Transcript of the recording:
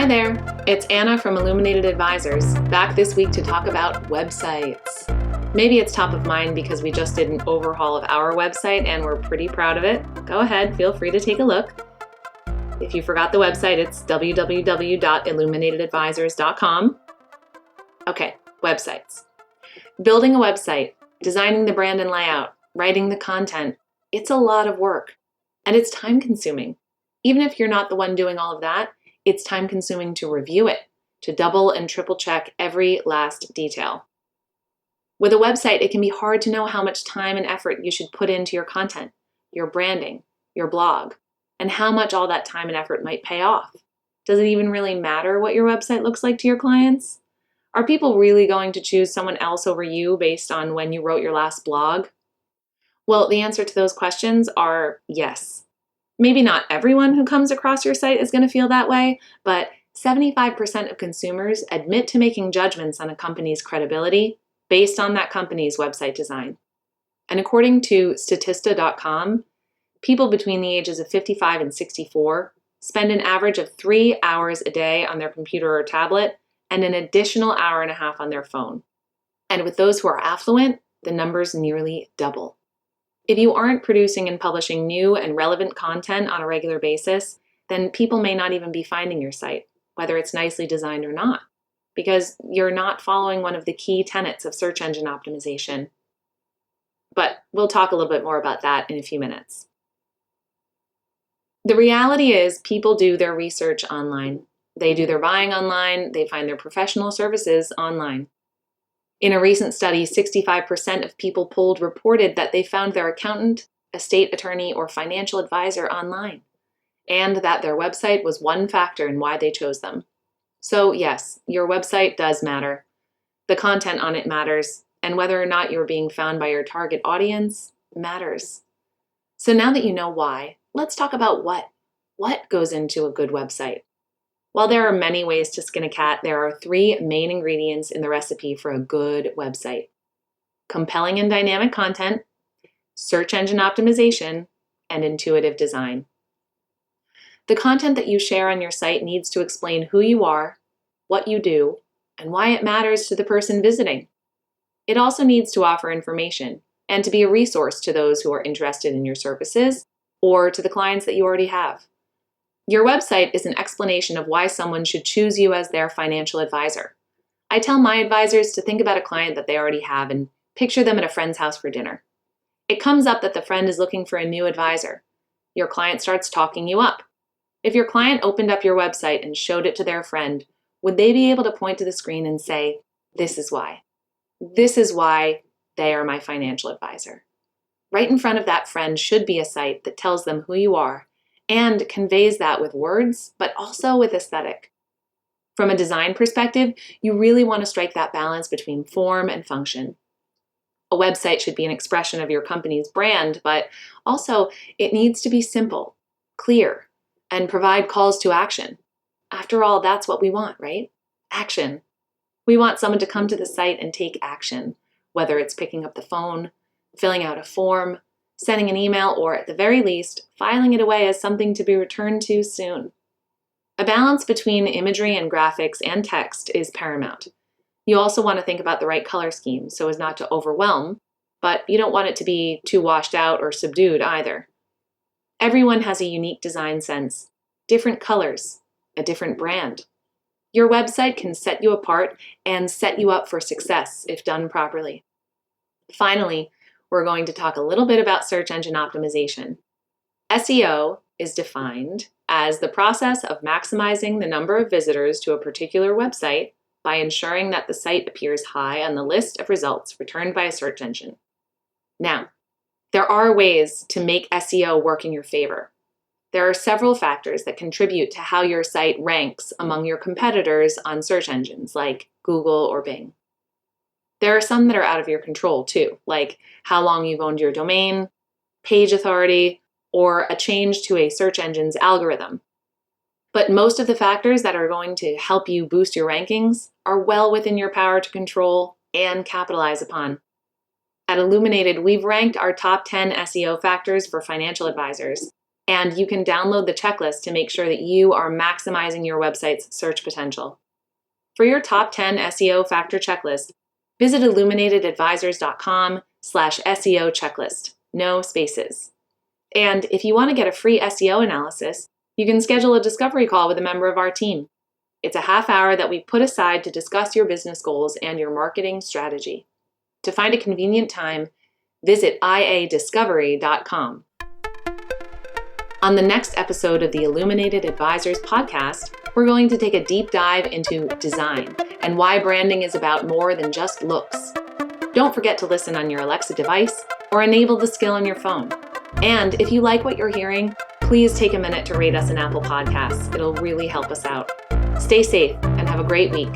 there, it's Anna from Illuminated Advisors, back this week to talk about websites. Maybe it's top of mind because we just did an overhaul of our website and we're pretty proud of it. Go ahead, feel free to take a look. If you forgot the website, it's www.illuminatedadvisors.com. Okay, websites. Building a website, designing the brand and layout, writing the content, it's a lot of work. And it's time consuming. Even if you're not the one doing all of that, it's time consuming to review it, to double and triple check every last detail. With a website, it can be hard to know how much time and effort you should put into your content, your branding, your blog, and how much all that time and effort might pay off. Does it even really matter what your website looks like to your clients? Are people really going to choose someone else over you based on when you wrote your last blog? Well, the answer to those questions are yes. Maybe not everyone who comes across your site is going to feel that way, but 75% of consumers admit to making judgments on a company's credibility based on that company's website design. And according to Statista.com, people between the ages of 55 and 64 spend an average of 3 hours a day on their computer or tablet and an additional hour and a half on their phone. And with those who are affluent, the numbers nearly double. If you aren't producing and publishing new and relevant content on a regular basis, then people may not even be finding your site, whether it's nicely designed or not, because you're not following one of the key tenets of search engine optimization. But we'll talk a little bit more about that in a few minutes. The reality is people do their research online. They do their buying online. They find their professional services online. In a recent study, 65% of people polled reported that they found their accountant, estate attorney, or financial advisor online, and that their website was one factor in why they chose them. So yes, your website does matter. The content on it matters, and whether or not you're being found by your target audience matters. So now that you know why, let's talk about what goes into a good website. While there are many ways to skin a cat, there are 3 main ingredients in the recipe for a good website: compelling and dynamic content, search engine optimization, and intuitive design. The content that you share on your site needs to explain who you are, what you do, and why it matters to the person visiting. It also needs to offer information and to be a resource to those who are interested in your services or to the clients that you already have. Your website is an explanation of why someone should choose you as their financial advisor. I tell my advisors to think about a client that they already have and picture them at a friend's house for dinner. It comes up that the friend is looking for a new advisor. Your client starts talking you up. If your client opened up your website and showed it to their friend, would they be able to point to the screen and say, "This is why. This is why they are my financial advisor"? Right in front of that friend should be a site that tells them who you are and conveys that with words, but also with aesthetic. From a design perspective, you really want to strike that balance between form and function. A website should be an expression of your company's brand, but also it needs to be simple, clear, and provide calls to action. After all, that's what we want, right? Action. We want someone to come to the site and take action, whether it's picking up the phone, filling out a form, sending an email, or at the very least, filing it away as something to be returned to soon. A balance between imagery and graphics and text is paramount. You also want to think about the right color scheme so as not to overwhelm, but you don't want it to be too washed out or subdued either. Everyone has a unique design sense, different colors, a different brand. Your website can set you apart and set you up for success if done properly. Finally, we're going to talk a little bit about search engine optimization. SEO is defined as the process of maximizing the number of visitors to a particular website by ensuring that the site appears high on the list of results returned by a search engine. Now, there are ways to make SEO work in your favor. There are several factors that contribute to how your site ranks among your competitors on search engines like Google or Bing. There are some that are out of your control too, like how long you've owned your domain, page authority, or a change to a search engine's algorithm. But most of the factors that are going to help you boost your rankings are well within your power to control and capitalize upon. At Illuminated, we've ranked our top 10 SEO factors for financial advisors, And you can download the checklist to make sure that you are maximizing your website's search potential. For your top 10 SEO factor checklist, visit illuminatedadvisors.com/SEO checklist. No spaces. And if you want to get a free SEO analysis, you can schedule a discovery call with a member of our team. It's a half hour that we put aside to discuss your business goals and your marketing strategy. To find a convenient time, visit iadiscovery.com. On the next episode of the Illuminated Advisors podcast, we're going to take a deep dive into design and why branding is about more than just looks. Don't forget to listen on your Alexa device or enable the skill on your phone. And if you like what you're hearing, please take a minute to rate us in Apple Podcasts. It'll really help us out. Stay safe and have a great week.